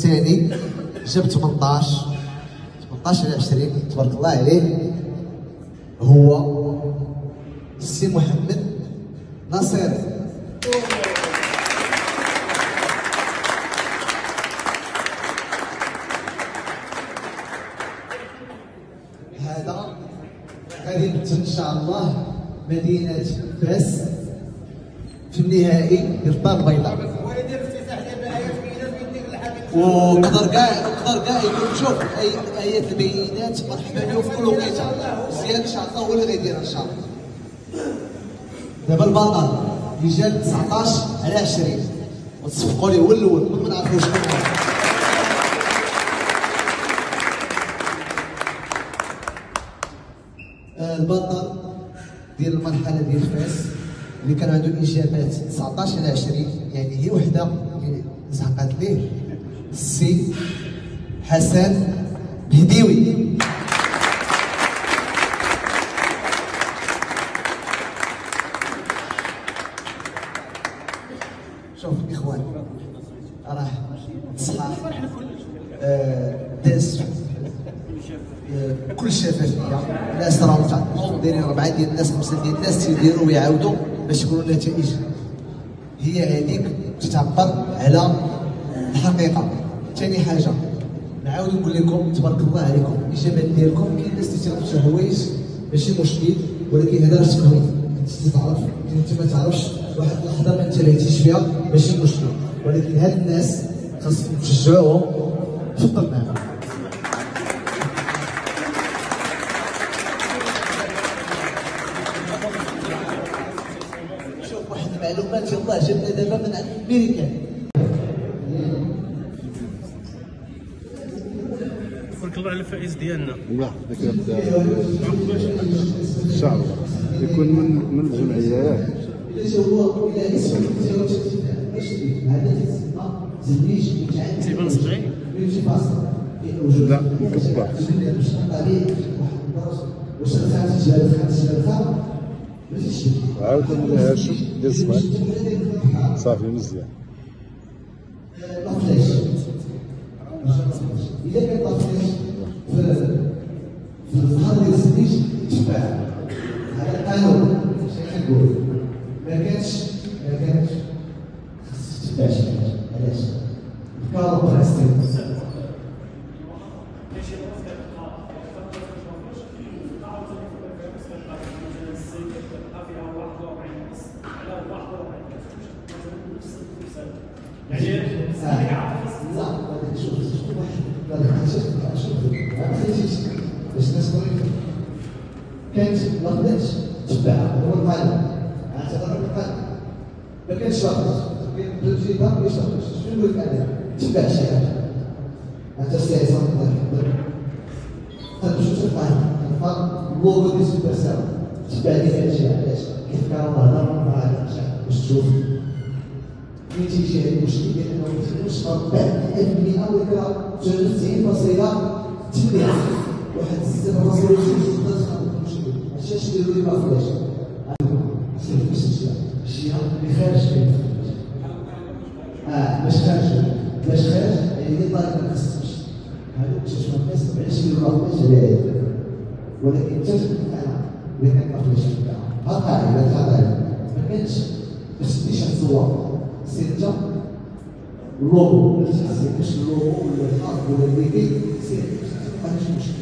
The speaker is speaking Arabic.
الثاني جاب 18 على 20 تبارك الله عليه، هو السي محمد ناصر. هذا غادي يمثل ان شاء الله مدينه فاس في النهائي ديال الدار البيضاء. وقدر كاع يكون شوف ايات البينات مرحبا بهم في كل وقيته. مزيان ان شاء الله هو اللي غيديرها ان شاء الله. دابا البطل اللي جاب 19 على 20 وتصفقوا ليه هو الاول ما نعرفوش شكون هو. البطل ديال المرحله ديال فاس اللي كان عنده اجابات 19 على 20 يعني هي وحده اللي زعقات ليه السي حسن بهديوي. شوف الاخوان راه صحاح داز بكل شفافيه. الناس راهم تعطلوا دايرين 4 ديال الناس 5 ديال الناس تيديروا ويعاودوا باش يكونوا النتائج هي هذيك تعبر على الحقيقه. ثاني حاجه نعاود نقول لكم تبارك الله عليكم الاجابات ديالكم كاين ناس تيعرفوا شي حوايج ماشي مشكل، ولكن هذا راه تموين انت تعرف انت ما تعرفش واحد اللحظه ما انتبهتيش فيها ماشي مشكل، ولكن هاد الناس خاصكم تشجعوهم. تفضل معنا. شوف واحد المعلومات يلاه جبنا دابا من عند الامريكان. تبارك الله على الفائز ديالنا. لا ان شاء الله يكون من الجمعيات. تيبان صغير؟ لا مكبر. عاود هاشم ديال الصباح صافي مزيان. إذا كان طفلش في الظهر ديال السنيش تباع هذا القانون شنو كنقول ما كانش خاصك تباع شي حاجه. علاش؟ الكارو بريستيج كانت ما قدرتش تباع هو القانون. اعتبر القانون ما كانش واخد كاين بالجيبه ما يشربش. شنو نقول لك انا تباع شي حاجه انت سياسه تقدر شوف القانون اللوغو ديال سوبر ساو تباع لي هذا الشيء. علاش؟ كيف كانوا نهضر مع هذا باش تشوف ملي تيجي هذا المشكل ديال انه ما تقدرش تطبق 100% ولا 99.8 واحد 6.2 علاش يديروا لي ما فلاش الشيء اللي خارج كاين باش خارج يعني طالب ما خصكش هذا باش تشوف الناس علاش يديروا ما فلاش على هذا. ولكن انت انا اللي كان ما فلاش ها قاعده تاع ما كانش باش تديش على الصور سي انت اللوغو اللي تحسب باش اللوغو ولا الخط ولا الليبي سير ما عندكش مشكل.